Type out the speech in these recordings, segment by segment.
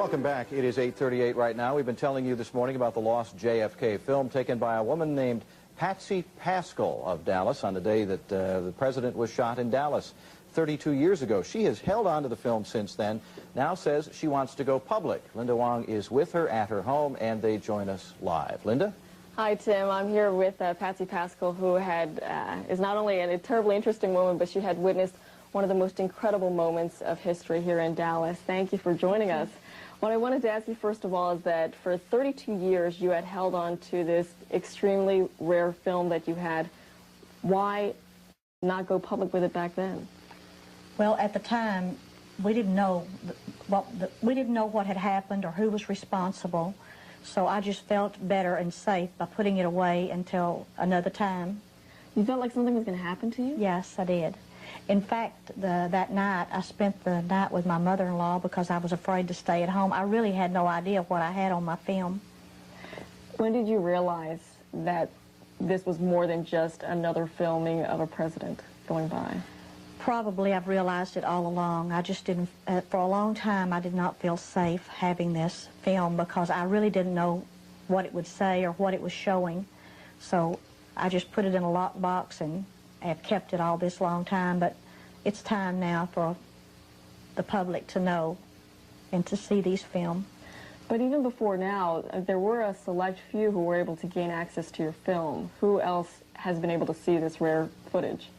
Welcome back. It is 8:38 right now. We've been telling you this morning about the lost JFK film taken by a woman named Patsy Paschall of Dallas on the day that the president was shot in Dallas 32 years ago. She has held on to the film since then, now says she wants to go public. Linda Wong is with her at her home, and they join us live. Linda? Hi, Tim. I'm here with Patsy Paschall, who is not only a terribly interesting woman, but she had witnessed one of the most incredible moments of history here in Dallas. Thank you for joining us. What I wanted to ask you, first of all, is that for 32 years you had held on to this extremely rare film that you had. Why not go public with it back then? Well, at the time, we didn't know what had happened or who was responsible, so I just felt better and safe by putting it away until another time. You felt like something was going to happen to you? Yes, I did. In fact, that night, I spent the night with my mother-in-law because I was afraid to stay at home. I really had no idea what I had on my film. When did you realize that this was more than just another filming of a president going by? Probably I've realized it all along. I just didn't, for a long time, I did not feel safe having this film because I really didn't know what it would say or what it was showing. So I just put it in a lockbox and have kept it all this long time, but it's time now for the public to know and to see these films. But even before now, there were a select few who were able to gain access to your film. Who else has been able to see this rare footage?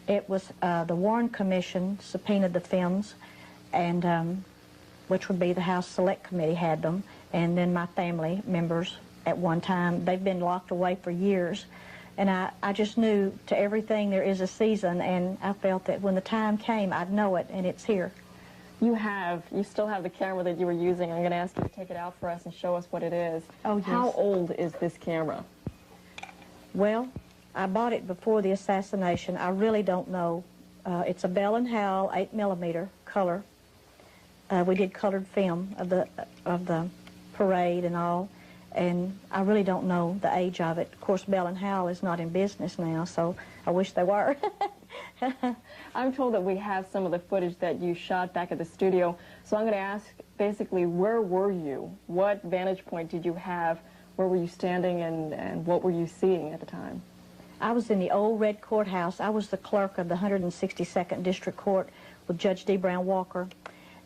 It was the Warren Commission subpoenaed the films, and which would be the House Select Committee had them, and then my family members at one time. They've been locked away for years. And I just knew to everything there is a season, and I felt that when the time came, I'd know it, and it's here. You still have the camera that you were using. I'm going to ask you to take it out for us and show us what it is. Oh, yes. How old is this camera? Well, I bought it before the assassination. I really don't know. It's a Bell & Howell 8mm color. We did colored film of the parade and all. And I really don't know the age of it. Of course, Bell & Howell is not in business now, so I wish they were. I'm told that we have some of the footage that you shot back at the studio, so I'm going to ask, basically, where were you? What vantage point did you have? Where were you standing, and what were you seeing at the time? I was in the old red courthouse. I was the clerk of the 162nd District Court with Judge D. Brown Walker.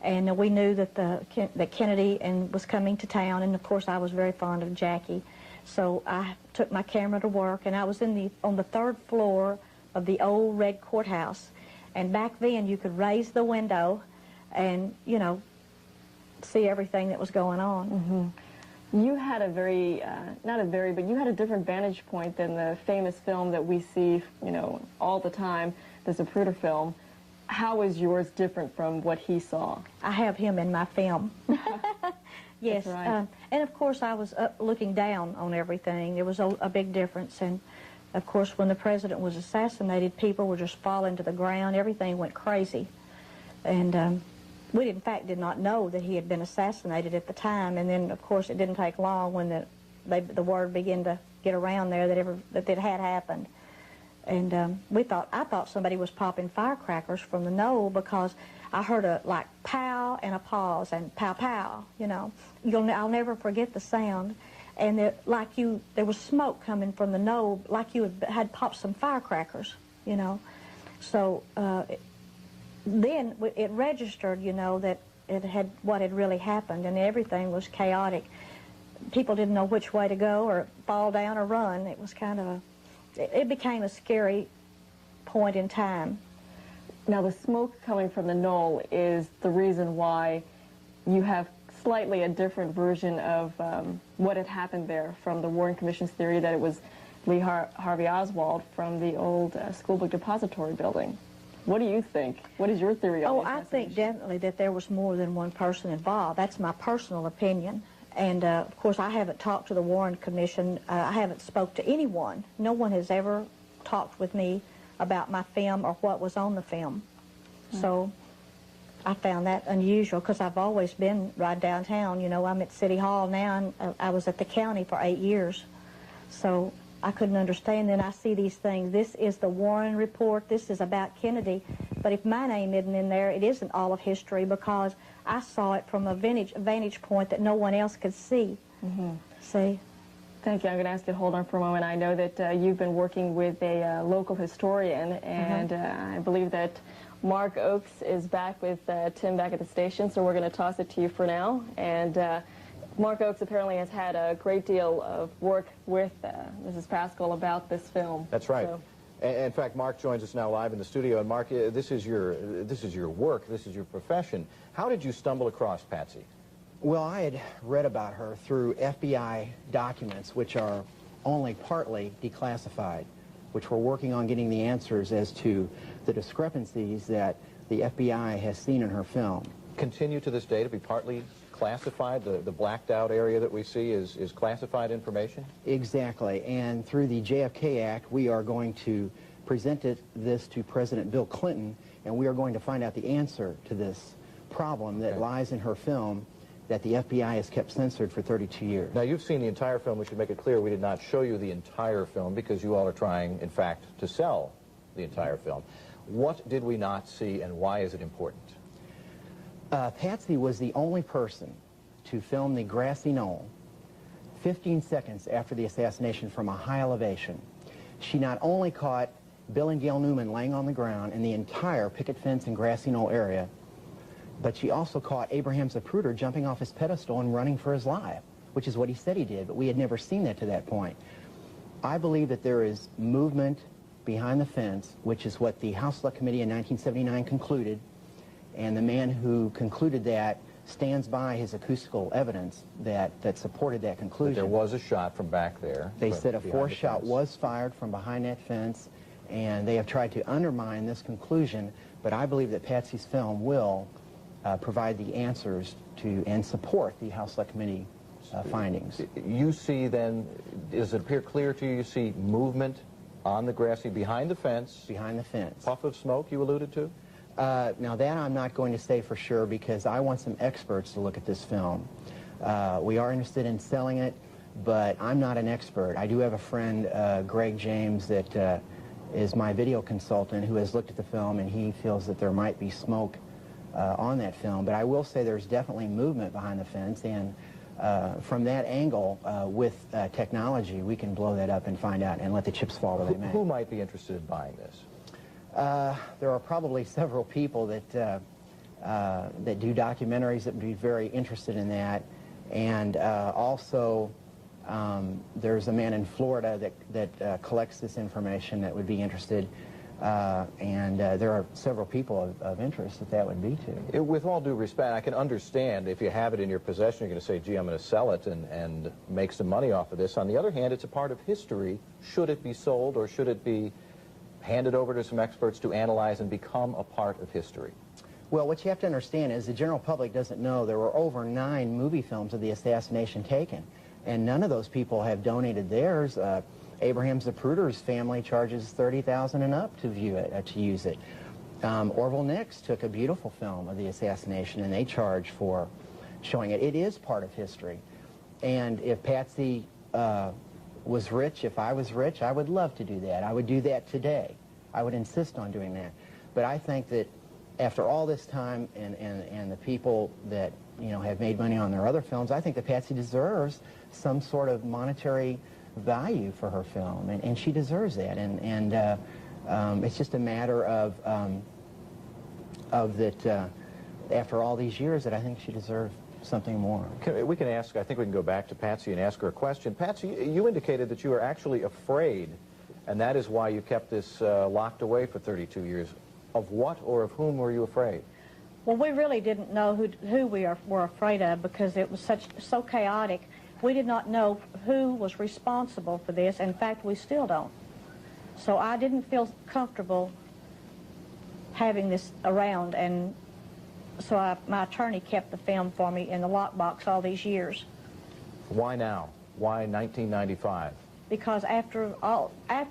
And we knew that that Kennedy was coming to town, and of course I was very fond of Jackie. So I took my camera to work, and I was on the 3rd floor of the old red courthouse. And back then you could raise the window and, you know, see everything that was going on. Mm-hmm. You had but you had a different vantage point than the famous film that we see, you know, all the time, the Zapruder film. How is yours different from what he saw? I have him in my film. Yes. That's right. And of course I was looking down on everything. There was a big difference. And of course when the president was assassinated, people were just falling to the ground. Everything went crazy. And we in fact did not know that he had been assassinated at the time. And then of course it didn't take long when the word began to get around there that it had happened. And I thought somebody was popping firecrackers from the knoll because I heard a like pow and a pause and pow pow, you know. I'll never forget the sound. And there was smoke coming from the knoll like you had popped some firecrackers, you know. So then it registered, you know, that what had really happened, and everything was chaotic. People didn't know which way to go or fall down or run. It was kind of it became a scary point in time. Now, the smoke coming from the knoll is the reason why you have slightly a different version of what had happened there from the Warren Commission's theory that it was Lee Harvey Oswald from the old school book depository building. What do you think? What is your theory on the assassination? I think definitely that there was more than one person involved. That's my personal opinion. And, of course, I haven't talked to the Warren Commission. I haven't spoke to anyone. No one has ever talked with me about my film or what was on the film. So I found that unusual because I've always been right downtown. You know, I'm at City Hall now, and I was at the county for 8 years. So I couldn't understand. Then I see these things. This is the Warren report. This is about Kennedy. But if my name isn't in there, it isn't all of history because I saw it from a vantage point that no one else could see. See? Thank you. I'm going to ask you to hold on for a moment. I know that you've been working with a local historian, and I believe that Mark Oakes is back with Tim back at the station, so we're going to toss it to you for now. And Mark Oakes apparently has had a great deal of work with Mrs. Paschall about this film. That's right. So. In fact, Mark joins us now live in the studio. And Mark, this is your work, this is your profession. How did you stumble across Patsy? Well, I had read about her through FBI documents, which are only partly declassified, which we're working on getting the answers as to the discrepancies that the FBI has seen in her film. Continue to this day to be partly classified? The blacked out area that we see is classified information? Exactly. And through the JFK Act, we are going to present this to President Bill Clinton, and we are going to find out the answer to this problem that lies in her film that the FBI has kept censored for 32 years. Now, you've seen the entire film. We should make it clear we did not show you the entire film because you all are trying, in fact, to sell the entire film. What did we not see, and why is it important? Patsy was the only person to film the grassy knoll 15 seconds after the assassination from a high elevation. She not only caught Bill and Gail Newman laying on the ground in the entire picket fence and grassy knoll area, but she also caught Abraham Zapruder jumping off his pedestal and running for his life, which is what he said he did, but we had never seen that to that point. I believe that there is movement behind the fence, which is what the House Select Committee in 1979 concluded, and the man who concluded that stands by his acoustical evidence that supported that conclusion. But there was a shot from back there. They said a fourth shot was fired from behind that fence, and they have tried to undermine this conclusion, but I believe that Patsy's film will provide the answers to and support the House Select Committee findings. You see then, does it appear clear to you, you see movement on the grassy behind the fence? Behind the fence. Puff of smoke you alluded to? Now that I'm not going to say for sure because I want some experts to look at this film. We are interested in selling it, but I'm not an expert. I do have a friend, Greg James, that is my video consultant who has looked at the film, and he feels that there might be smoke on that film. But I will say there's definitely movement behind the fence, and from that angle, with technology, we can blow that up and find out and let the chips fall where they may. Who might be interested in buying this? There are probably several people that do documentaries that would be very interested in that, and also there's a man in Florida that collects this information that would be interested, and there are several people of interest that would be to. With all due respect, I can understand if you have it in your possession, you're going to say, gee, I'm going to sell it and make some money off of this. On the other hand, it's a part of history. Should it be sold, or should it be handed over to some experts to analyze and become a part of history? Well, what you have to understand is the general public doesn't know there were over 9 movie films of the assassination taken, and none of those people have donated theirs. Abraham Zapruder's family charges $30,000 and up to view it, to use it. Orville Nix took a beautiful film of the assassination, and they charge for showing it. It is part of history, and if Patsy was rich, if I was rich, I would love to do that. I would do that today. I would insist on doing that. But I think that after all this time and the people that, you know, have made money on their other films, I think that Patsy deserves some sort of monetary value for her film, and she deserves that. And it's just a matter of that after all these years that I think she deserves something more. We can ask, I think we can go back to Patsy and ask her a question. Patsy, you indicated that you were actually afraid, and that is why you kept this locked away for 32 years. Of what or of whom were you afraid? Well, we really didn't know who we were afraid of because it was so chaotic. We did not know who was responsible for this. In fact, we still don't. So I didn't feel comfortable having this around, and so my attorney kept the film for me in the lockbox all these years. Why now? Why 1995? Because after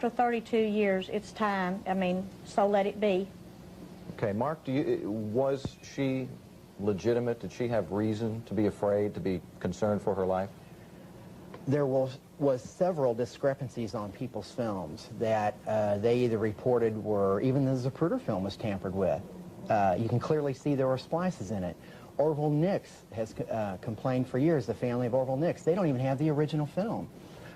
32 years, it's time. I mean, so let it be. Okay, Mark, was she legitimate? Did she have reason to be afraid, to be concerned for her life? There was several discrepancies on people's films that they either reported were, even the Zapruder film was tampered with. You can clearly see there were splices in it. Orville Nix has complained for years, the family of Orville Nix. They don't even have the original film.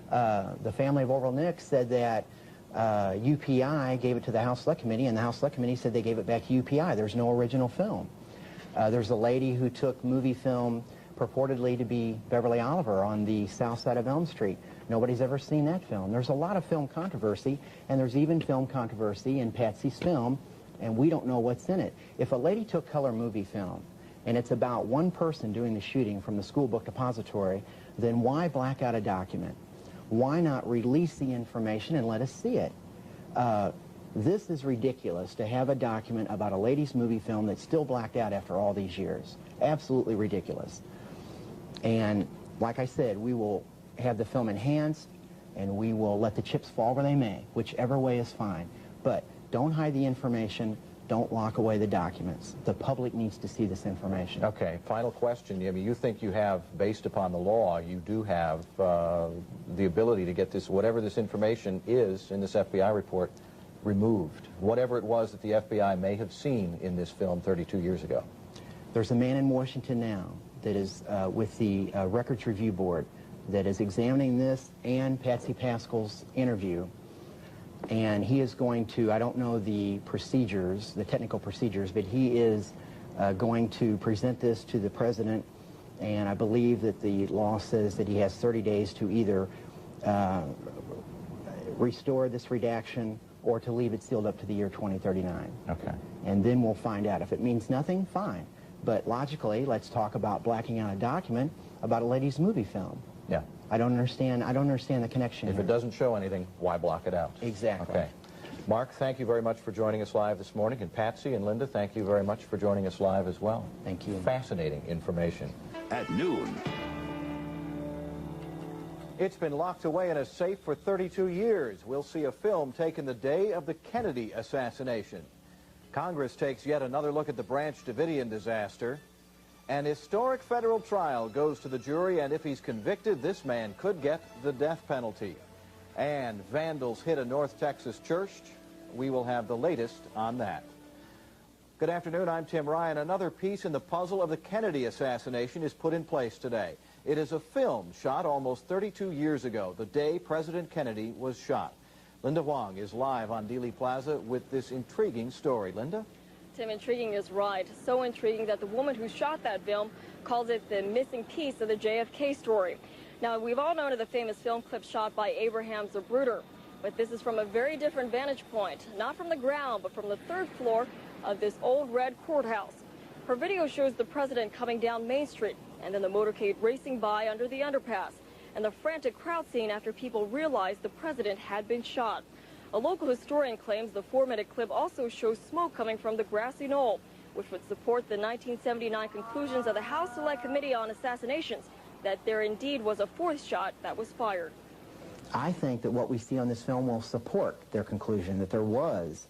The family of Orville Nix said that UPI gave it to the House Select Committee, and the House Select Committee said they gave it back to UPI. There's no original film. There's a lady who took movie film purportedly to be Beverly Oliver on the south side of Elm Street. Nobody's ever seen that film. There's a lot of film controversy, and there's even film controversy in Patsy's film, and we don't know what's in it. If a lady took color movie film, and it's about one person doing the shooting from the school book depository, then why black out a document? Why not release the information and let us see it? This is ridiculous to have a document about a lady's movie film that's still blacked out after all these years. Absolutely ridiculous. And like I said, we will have the film enhanced, and we will let the chips fall where they may. Whichever way is fine. But don't hide the information. Don't lock away the documents. The public needs to see this information. Okay, final question. I mean, you think you have, based upon the law, you do have the ability to get this, whatever this information is in this FBI report, removed. Whatever it was that the FBI may have seen in this film 32 years ago. There's a man in Washington now that is with the Records Review Board that is examining this and Patsy Paschall's interview. And he is going to, I don't know the procedures, the technical procedures, but he is going to present this to the president, and I believe that the law says that he has 30 days to either restore this redaction or to leave it sealed up to the year 2039. Okay. And then we'll find out. If it means nothing, fine. But logically, let's talk about blacking out a document about a lady's movie film. Yeah. I don't understand the connection If here. it doesn't show anything, why block it out? Exactly. Okay. Mark, thank you very much for joining us live this morning. And Patsy and Linda, thank you very much for joining us live as well. Thank you. Fascinating information. At noon. It's been locked away in a safe for 32 years. We'll see a film taken the day of the Kennedy assassination. Congress takes yet another look at the Branch Davidian disaster. An historic federal trial goes to the jury, and if he's convicted, this man could get the death penalty. And vandals hit a North Texas church. We will have the latest on that. Good afternoon, I'm Tim Ryan. Another piece in the puzzle of the Kennedy assassination is put in place today. It is a film shot almost 32 years ago, the day President Kennedy was shot. Linda Wong is live on Dealey Plaza with this intriguing story. Linda? Tim, intriguing is right. So intriguing that the woman who shot that film calls it the missing piece of the JFK story. Now, we've all known of the famous film clip shot by Abraham Zapruder, but this is from a very different vantage point, not from the ground, but from the third floor of this old red courthouse. Her video shows the president coming down Main Street and then the motorcade racing by under the underpass and the frantic crowd scene after people realized the president had been shot. A local historian claims the 4-minute clip also shows smoke coming from the grassy knoll, which would support the 1979 conclusions of the House Select Committee on Assassinations, that there indeed was a fourth shot that was fired. I think that what we see on this film will support their conclusion that there was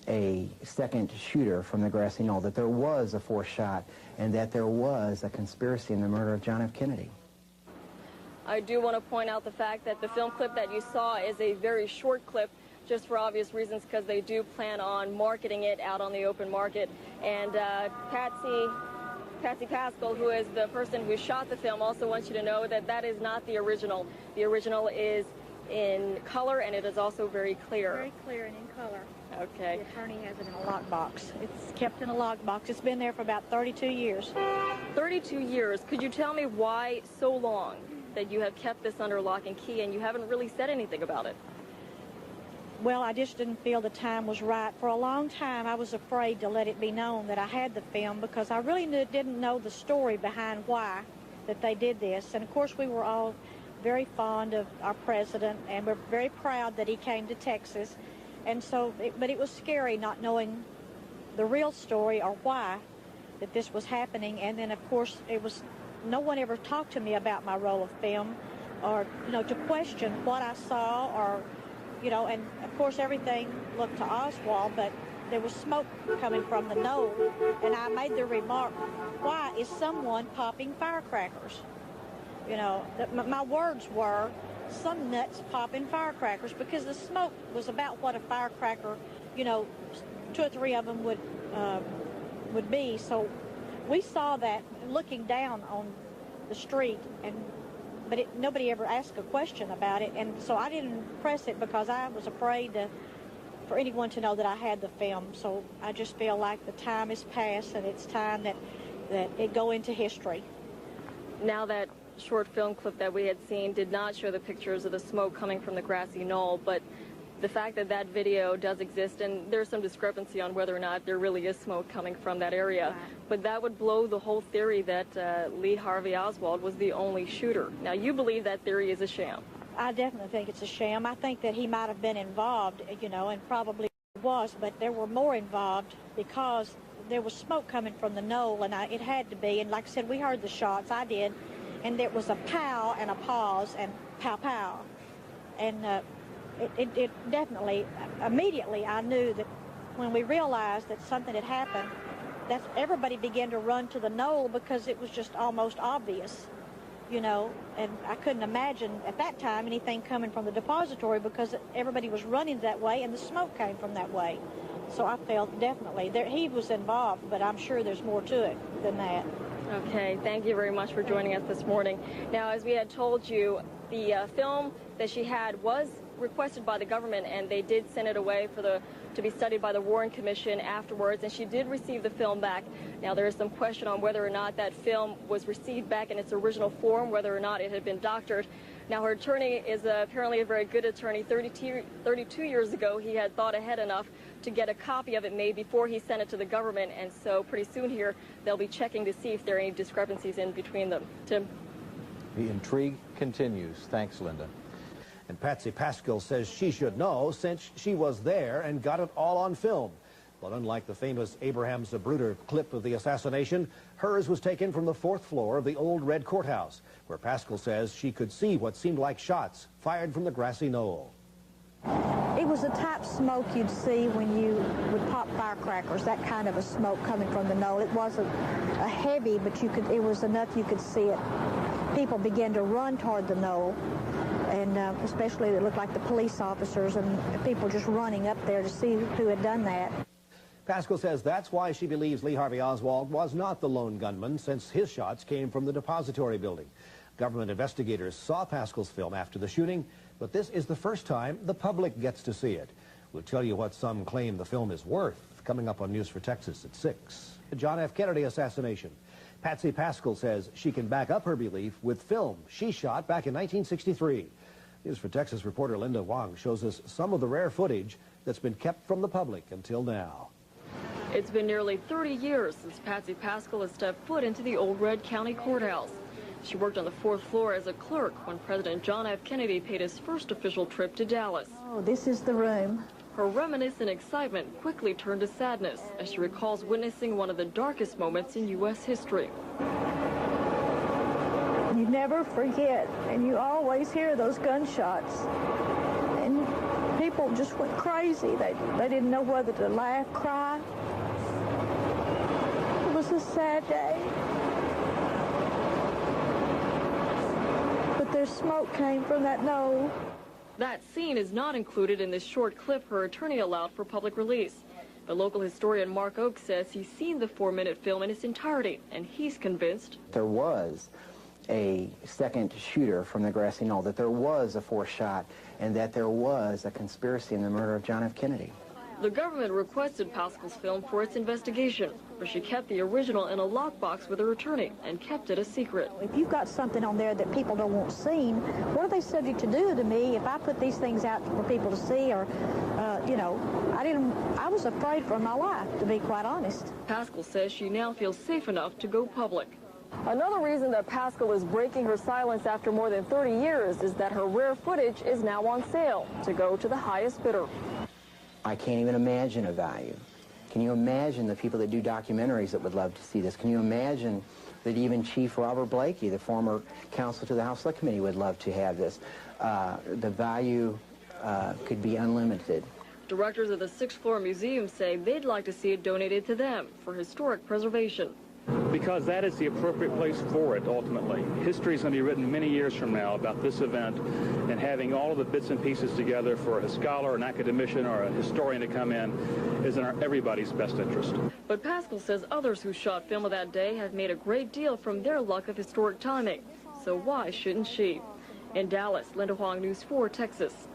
a second shooter from the grassy knoll, that there was a fourth shot, and that there was a conspiracy in the murder of John F. Kennedy. I do want to point out the fact that the film clip that you saw is a very short clip, just for obvious reasons, because they do plan on marketing it out on the open market. And Patsy Paschall, who is the person who shot the film, also wants you to know that that is not the original. The original is in color, and it is also very clear. Very clear and in color. Okay. The attorney has it in a lockbox. It's kept in a lockbox. It's been there for about 32 years. 32 years. Could you tell me why so long that you have kept this under lock and key and you haven't really said anything about it? Well, I just didn't feel the time was right. For a long time, I was afraid to let it be known that I had the film because I really didn't know the story behind why that they did this. And, of course, we were all very fond of our president, and we're very proud that he came to Texas. And so, but it was scary not knowing the real story or why that this was happening. And then, of course, no one ever talked to me about my roll of film or, to question what I saw or, and of course everything looked to Oswald, but there was smoke coming from the knoll, and I made the remark, why is someone popping firecrackers? My words were, some nuts popping firecrackers, because the smoke was about what a firecracker, 2 or 3 of them would be. So we saw that looking down on the street, but nobody ever asked a question about it, and so I didn't press it because I was afraid for anyone to know that I had the film. So I just feel like the time has passed, and it's time that it go into history. Now, that short film clip that we had seen did not show the pictures of the smoke coming from the grassy knoll, but the fact that that video does exist, and there's some discrepancy on whether or not there really is smoke coming from that area, right. But that would blow the whole theory that Lee Harvey Oswald was the only shooter. Now, you believe that theory is a sham? I definitely think it's a sham. I think that he might have been involved, you know, and probably was, but there were more involved because there was smoke coming from the knoll, and it had to be. And like I said, we heard the shots. I did, and there was a pow and a pause and pow pow, and it definitely, immediately I knew that when we realized that something had happened, that everybody began to run to the knoll because it was just almost obvious, you know, and I couldn't imagine at that time anything coming from the depository because everybody was running that way and the smoke came from that way. So I felt definitely he was involved, but I'm sure there's more to it than that. Okay, thank you very much for joining us this morning. Now, as we had told you, the film that she had was requested by the government, and they did send it away to be studied by the Warren Commission afterwards, and she did receive the film back. Now, there is some question on whether or not that film was received back in its original form, whether or not it had been doctored. Now, her attorney is apparently a very good attorney. 32 years ago, he had thought ahead enough to get a copy of it made before he sent it to the government, and so pretty soon here, they'll be checking to see if there are any discrepancies in between them. Tim? The intrigue continues. Thanks, Linda. And Patsy Paschall says she should know since she was there and got it all on film. But unlike the famous Abraham Zapruder clip of the assassination, hers was taken from the 4th floor of the old Red Courthouse, where Paschall says she could see what seemed like shots fired from the grassy knoll. It was the type of smoke you'd see when you would pop firecrackers, that kind of a smoke coming from the knoll. It wasn't a heavy, but it was enough you could see it. People began to run toward the knoll, and especially it looked like the police officers and people just running up there to see who had done that. Paschall says that's why she believes Lee Harvey Oswald was not the lone gunman, since his shots came from the depository building. Government investigators saw Paschall's film after the shooting, but this is the first time the public gets to see it. We'll tell you what some claim the film is worth, coming up on News for Texas at 6. The John F. Kennedy assassination. Patsy Paschall says she can back up her belief with film she shot back in 1963. News for Texas reporter Linda Wong shows us some of the rare footage that's been kept from the public until now. It's been nearly 30 years since Patsy Paschall has stepped foot into the old Red County Courthouse. She worked on the 4th floor as a clerk when President John F. Kennedy paid his first official trip to Dallas. Oh, this is the room. Her reminiscent excitement quickly turned to sadness as she recalls witnessing one of the darkest moments in U.S. history. You never forget, and you always hear those gunshots. And people just went crazy. They didn't know whether to laugh, cry. It was a sad day. But their smoke came from that knoll. That scene is not included in this short clip her attorney allowed for public release. But local historian Mark Oakes says he's seen the 4-minute film in its entirety, and he's convinced There was a second shooter from the grassy knoll, that there was a 4th shot, and that there was a conspiracy in the murder of John F. Kennedy. the government requested Paschall's film for its investigation, but she kept the original in a lockbox with her attorney and kept it a secret. If you've got something on there that people don't want seen, what are they subject to do to me if I put these things out for people to see? Or, you know, I was afraid for my life, to be quite honest. Paschall says she now feels safe enough to go public. Another reason that Paschall is breaking her silence after more than 30 years is that her rare footage is now on sale to go to the highest bidder. I can't even imagine a value. Can you imagine the people that do documentaries that would love to see this? Can you imagine that even Chief Robert Blakey, the former counsel to the House Select Committee, would love to have this? The value could be unlimited. Directors of the 6th floor museum say they'd like to see it donated to them for historic preservation. Because that is the appropriate place for it, ultimately. History is going to be written many years from now about this event, and having all of the bits and pieces together for a scholar, an academician, or a historian to come in is in everybody's best interest. But Paschall says others who shot film of that day have made a great deal from their luck of historic timing. So why shouldn't she? In Dallas, Linda Huang, News 4, Texas.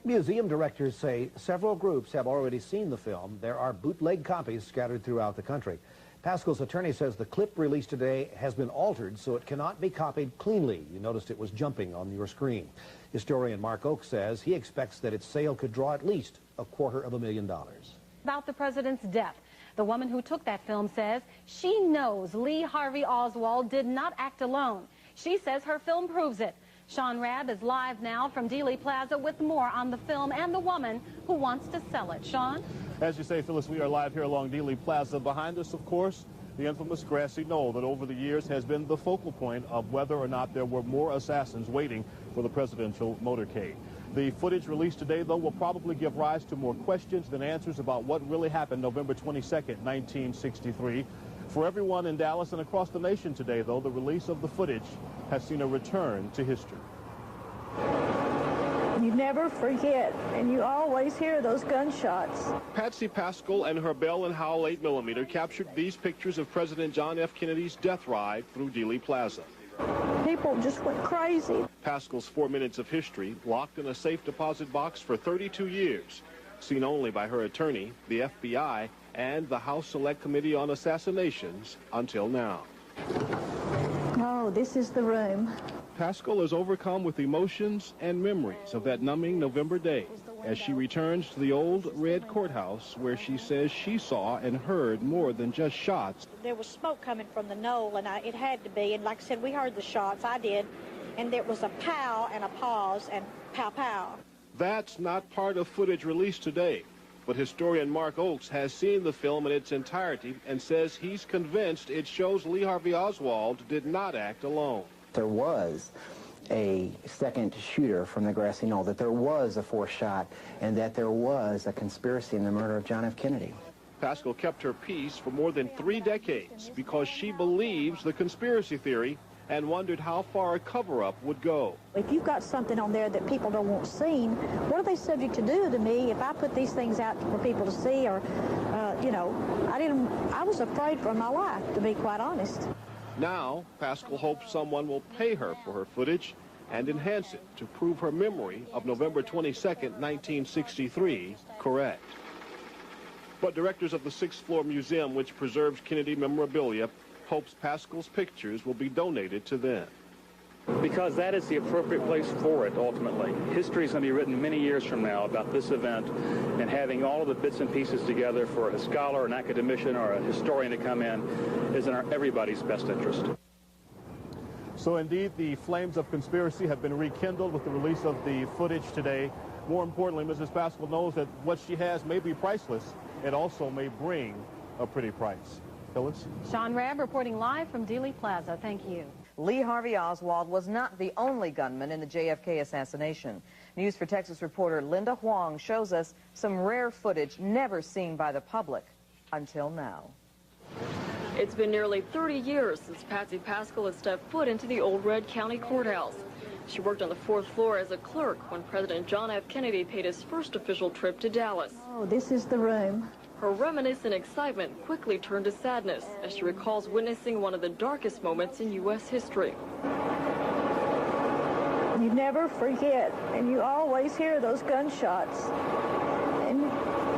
Museum directors say several groups have already seen the film. There are bootleg copies scattered throughout the country. Paschall's attorney says the clip released today has been altered so it cannot be copied cleanly. You noticed it was jumping on your screen. Historian Mark Oak says he expects that its sale could draw at least $250,000. About the president's death, the woman who took that film says she knows Lee Harvey Oswald did not act alone. She says her film proves it. Sean Rabb is live now from Dealey Plaza with more on the film and the woman who wants to sell it. Sean? As you say, Phyllis, we are live here along Dealey Plaza. Behind us, of course, the infamous grassy knoll that over the years has been the focal point of whether or not there were more assassins waiting for the presidential motorcade. The footage released today, though, will probably give rise to more questions than answers about what really happened November 22nd, 1963. For everyone in Dallas and across the nation today, though, the release of the footage has seen a return to history. You never forget, and you always hear those gunshots. Patsy Paschall and her Bell & Howell 8mm captured these pictures of President John F. Kennedy's death ride through Dealey Plaza. People just went crazy. Paschall's 4 minutes of history, locked in a safe deposit box for 32 years, seen only by her attorney, the FBI, and the House Select Committee on Assassinations until now. Oh, this is the room. Paschall is overcome with emotions and memories of that numbing November day as she returns to the old red courthouse where she says she saw and heard more than just shots. There was smoke coming from the knoll, and it had to be, and like I said, we heard the shots, I did, and there was a pow and a pause and pow pow. That's not part of footage released today, but historian Mark Oakes has seen the film in its entirety and says he's convinced it shows Lee Harvey Oswald did not act alone. There was a second shooter from the grassy knoll, that there was a fourth shot, and that there was a conspiracy in the murder of John F. Kennedy. Paschall kept her peace for more than 3 decades because she believes the conspiracy theory and wondered how far a cover-up would go. If you've got something on there that people don't want seen, what are they subject to do to me if I put these things out for people to see? Or, you know, I was afraid for my life, to be quite honest. Now, Paschall hopes someone will pay her for her footage and enhance it to prove her memory of November 22nd, 1963, correct. But directors of the 6th floor museum, which preserves Kennedy memorabilia, hopes Paschall's pictures will be donated to them. Because that is the appropriate place for it, ultimately. History is going to be written many years from now about this event, and having all of the bits and pieces together for a scholar, an academician, or a historian to come in is in everybody's best interest. So indeed, the flames of conspiracy have been rekindled with the release of the footage today. More importantly, Mrs. Paschall knows that what she has may be priceless. It also may bring a pretty price. Phyllis? Sean Rabb reporting live from Dealey Plaza. Thank you. Lee Harvey Oswald was not the only gunman in the JFK assassination. News for Texas reporter Linda Huang shows us some rare footage never seen by the public until now. It's been nearly 30 years since Patsy Paschall has stepped foot into the old Red County Courthouse. She worked on the 4th floor as a clerk when President John F. Kennedy paid his first official trip to Dallas. Oh, this is the room. Her reminiscent excitement quickly turned to sadness as she recalls witnessing one of the darkest moments in U.S. history. You never forget, and you always hear those gunshots. And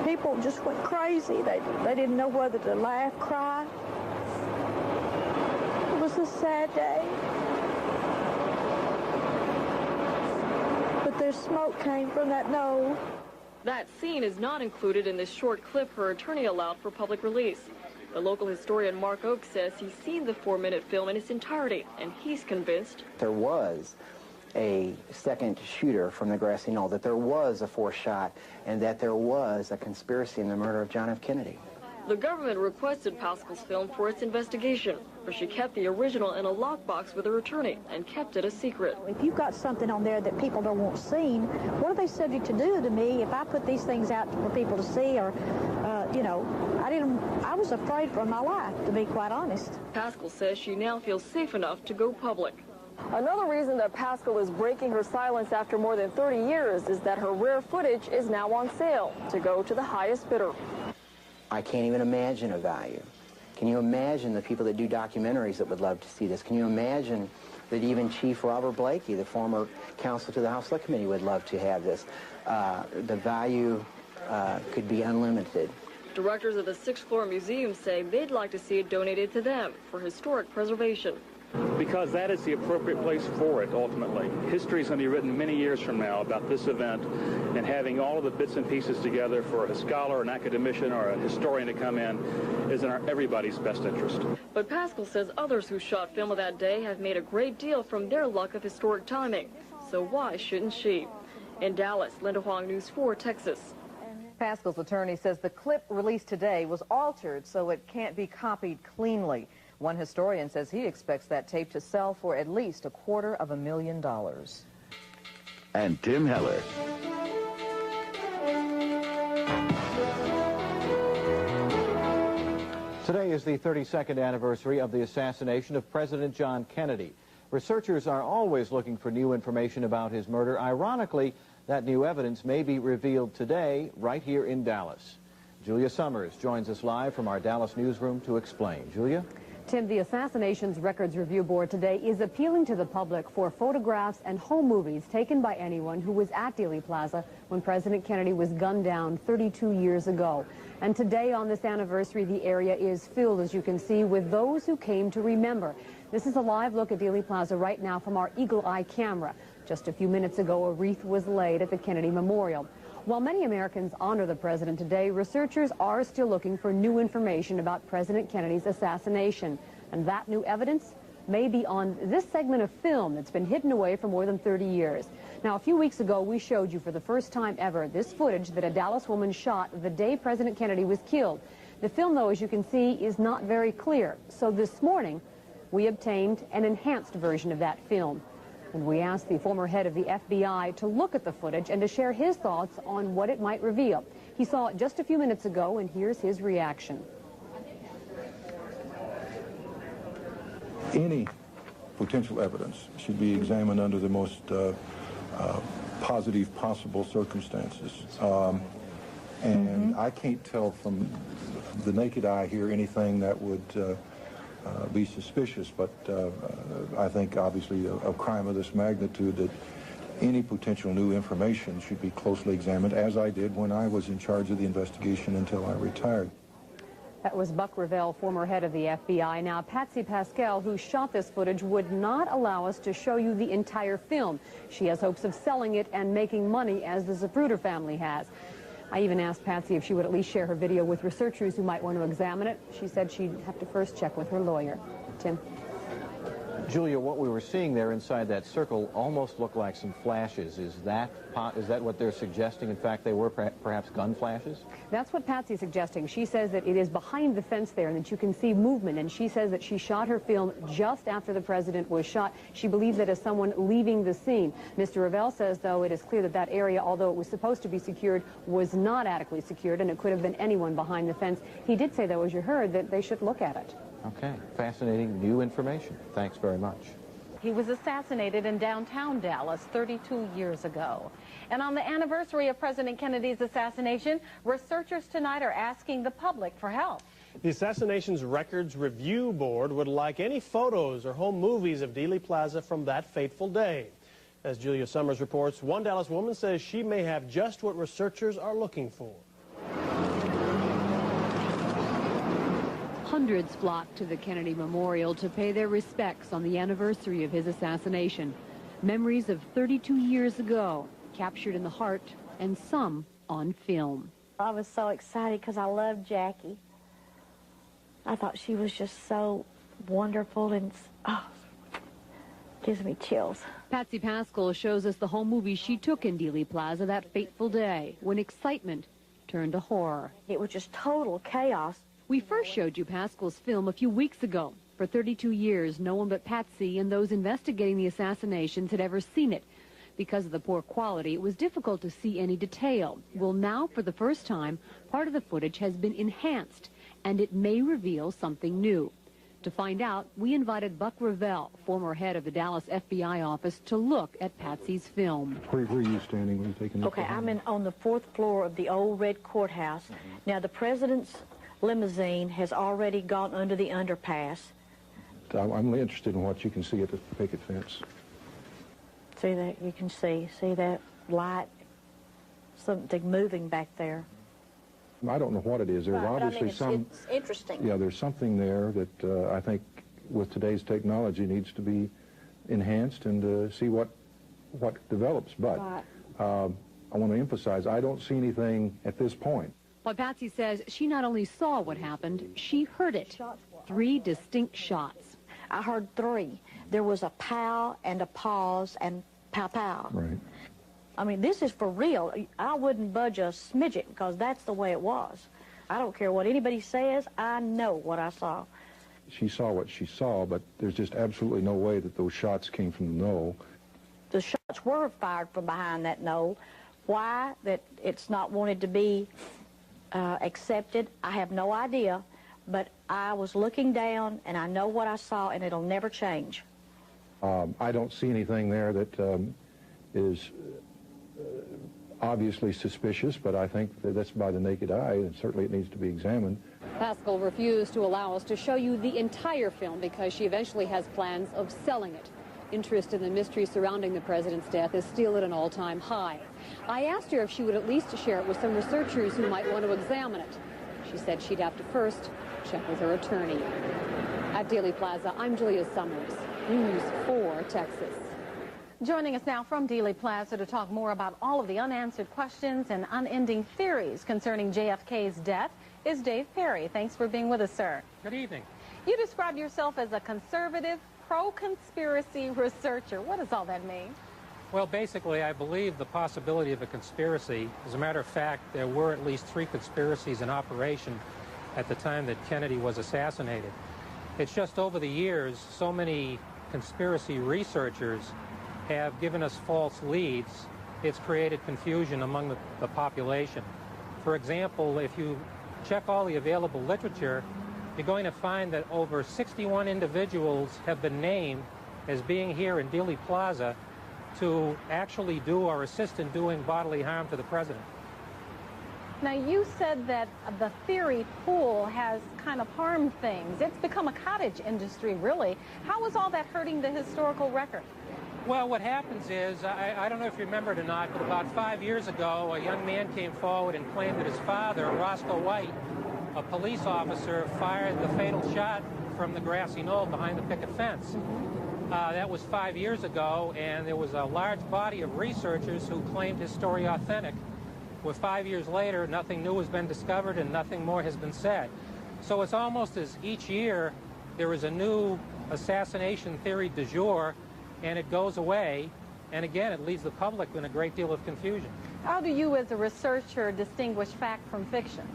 people just went crazy. They didn't know whether to laugh, cry. It was a sad day. But there's smoke came from that knoll. That scene is not included in this short clip her attorney allowed for public release. The local historian Mark Oakes says he's seen the 4-minute film in its entirety, and he's convinced There was a second shooter from the grassy knoll, that there was a fourth shot, and that there was a conspiracy in the murder of John F. Kennedy. the government requested Paschall's film for its investigation, but she kept the original in a lockbox with her attorney and kept it a secret. If you've got something on there that people don't want seen, what are they subject to do to me if I put these things out for people to see? Or, you know, I was afraid for my life, to be quite honest. Paschall says she now feels safe enough to go public. Another reason that Paschall is breaking her silence after more than 30 years is that her rare footage is now on sale to go to the highest bidder. I can't even imagine a value. Can you imagine the people that do documentaries that would love to see this? Can you imagine that even Chief Robert Blakey, the former counsel to the House Select Committee, would love to have this? The value could be unlimited. Directors of the 6th Floor Museum say they'd like to see it donated to them for historic preservation. Because that is the appropriate place for it, ultimately. History is going to be written many years from now about this event, and having all of the bits and pieces together for a scholar, an academician, or a historian to come in is in everybody's best interest. But Paschall says others who shot film of that day have made a great deal from their luck of historic timing. So why shouldn't she? In Dallas, Linda Huang, News 4, Texas. Paschall's attorney says the clip released today was altered so it can't be copied cleanly. One historian says he expects that tape to sell for at least $250,000. And Tim Heller. Today is the 32nd anniversary of the assassination of President John Kennedy. Researchers are always looking for new information about his murder. Ironically, that new evidence may be revealed today right here in Dallas. Julia Summers joins us live from our Dallas newsroom to explain. Julia? Tim, the Assassinations Records Review Board today is appealing to the public for photographs and home movies taken by anyone who was at Dealey Plaza when President Kennedy was gunned down 32 years ago. And today on this anniversary, the area is filled, as you can see, with those who came to remember. This is a live look at Dealey Plaza right now from our Eagle Eye camera. Just a few minutes ago, a wreath was laid at the Kennedy Memorial. While many Americans honor the president today, researchers are still looking for new information about President Kennedy's assassination. And that new evidence may be on this segment of film that's been hidden away for more than 30 years. Now, a few weeks ago, we showed you for the first time ever this footage that a Dallas woman shot the day President Kennedy was killed. The film, though, as you can see, is not very clear. So this morning, we obtained an enhanced version of that film. And we asked the former head of the FBI to look at the footage and to share his thoughts on what it might reveal. He saw it just a few minutes ago, and here's his reaction. Any potential evidence should be examined under the most positive possible circumstances. And I can't tell from the naked eye here anything that would be suspicious, but I think obviously a crime of this magnitude, that any potential new information should be closely examined, as I did when I was in charge of the investigation until I retired. That was Buck Revell, former head of the FBI. Now, Patsy Paschall, who shot this footage, would not allow us to show you the entire film. She has hopes of selling it and making money, as the Zapruder family has. I even asked Patsy if she would at least share her video with researchers who might want to examine it. She said she'd have to first check with her lawyer. Tim? Julia, what we were seeing there inside that circle almost looked like some flashes. Is that what they're suggesting? In fact, they were perhaps gun flashes? That's what Patsy's suggesting. She says that it is behind the fence there and that you can see movement. And she says that she shot her film just after the president was shot. She believes that as someone leaving the scene. Mr. Revell says, though, it is clear that that area, although it was supposed to be secured, was not adequately secured, and it could have been anyone behind the fence. He did say, though, as you heard, that they should look at it. Okay. Fascinating new information. Thanks very much. He was assassinated in downtown Dallas 32 years ago. And on the anniversary of President Kennedy's assassination, researchers tonight are asking the public for help. The Assassinations Records Review Board would like any photos or home movies of Dealey Plaza from that fateful day. As Julia Summers reports, one Dallas woman says she may have just what researchers are looking for. Hundreds flocked to the Kennedy Memorial to pay their respects on the anniversary of his assassination. Memories of 32 years ago, captured in the heart, and some on film. I was so excited because I loved Jackie. I thought she was just so wonderful, and gives me chills. Patsy Paschall shows us the home movie she took in Dealey Plaza that fateful day, when excitement turned to horror. It was just total chaos. We first showed you Paschall's film a few weeks ago. For 32 years, no one but Patsy and those investigating the assassinations had ever seen it. Because of the poor quality, it was difficult to see any detail. Well, now, for the first time, part of the footage has been enhanced, and it may reveal something new. To find out, we invited Buck Revell, former head of the Dallas FBI office, to look at Patsy's film. Where are you standing when you taking Okay, I'm on the 4th floor of the old red courthouse. Now, the president's limousine has already gone under the underpass. I'm interested in what you can see at the picket fence. See that? You can see that light, something moving back there. I don't know what it is. There's obviously it's interesting. Yeah, there's something there that I think with today's technology needs to be enhanced and see what develops. But I want to emphasize, I don't see anything at this point. But Patsy says she not only saw what happened, she heard it. 3 distinct shots. I heard 3. There was a pow and a pause and pow-pow. Right. I mean, this is for real. I wouldn't budge a smidget because that's the way it was. I don't care what anybody says. I know what I saw. She saw what she saw, but there's just absolutely no way that those shots came from the knoll. The shots were fired from behind that knoll. Why that it's not wanted to be accepted, I have no idea. But I was looking down, and I know what I saw, and it'll never change. I don't see anything there that is obviously suspicious, but I think that's by the naked eye, and certainly it needs to be examined. Paschall refused to allow us to show you the entire film because she eventually has plans of selling it. Interest in the mystery surrounding the president's death is still at an all-time high. I asked her if she would at least share it with some researchers who might want to examine it. She said she'd have to first check with her attorney. At Dealey Plaza, I'm Julia Summers, News 4 Texas. Joining us now from Dealey Plaza to talk more about all of the unanswered questions and unending theories concerning JFK's death is Dave Perry. Thanks for being with us, sir. Good evening. You describe yourself as a conservative, pro-conspiracy researcher. What does all that mean? Well, basically, I believe the possibility of a conspiracy. As a matter of fact, there were at least 3 conspiracies in operation at the time that Kennedy was assassinated. It's just over the years, so many conspiracy researchers have given us false leads. It's created confusion among the population. For example, if you check all the available literature, you're going to find that over 61 individuals have been named as being here in Dealey Plaza to actually do or assist in doing bodily harm to the president. Now, you said that the theory pool has kind of harmed things. It's become a cottage industry, really. How is all that hurting the historical record? Well, what happens is, I don't know if you remember it or not, but about 5 years ago, a young man came forward and claimed that his father, Roscoe White, a police officer, fired the fatal shot from the grassy knoll behind the picket fence. That was 5 years ago, and there was a large body of researchers who claimed his story authentic. Well, 5 years later, nothing new has been discovered and nothing more has been said. So it's almost as each year there is a new assassination theory du jour, and it goes away, and again, it leaves the public in a great deal of confusion. How do you, as a researcher, distinguish fact from fiction?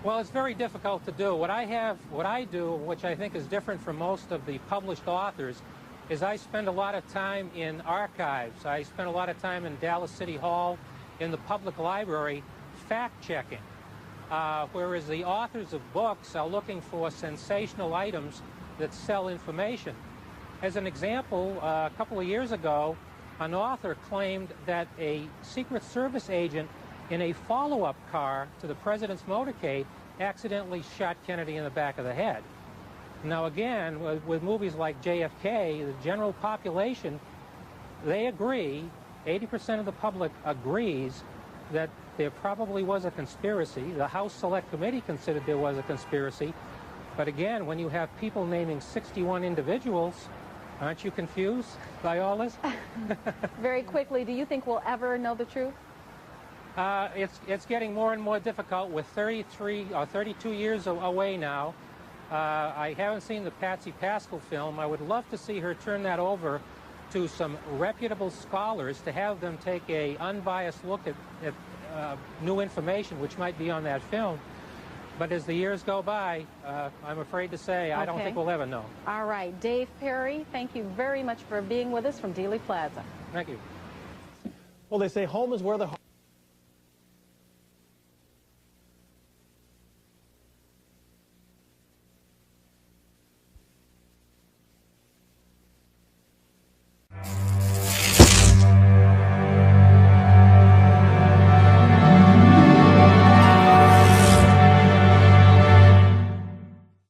Well, it's very difficult to do. What I do, which I think is different from most of the published authors, is I spend a lot of time in archives. I spend a lot of time in Dallas City Hall, in the public library, fact-checking. Whereas the authors of books are looking for sensational items that sell information. As an example, a couple of years ago, an author claimed that a Secret Service agent in a follow-up car to the president's motorcade accidentally shot Kennedy in the back of the head. Now again, with movies like JFK, the general population, they agree, 80% of the public agrees that there probably was a conspiracy. The House Select Committee considered there was a conspiracy. But again, when you have people naming 61 individuals, aren't you confused by all this? Very quickly, do you think we'll ever know the truth? It's getting more and more difficult. With 33 or 32 years away now. I haven't seen the Patsy Paschall film. I would love to see her turn that over to some reputable scholars to have them take an unbiased look at new information which might be on that film. But as the years go by, I'm afraid to say I don't think we'll ever know. All right. Dave Perry, thank you very much for being with us from Dealey Plaza. Thank you. Well, they say home is where the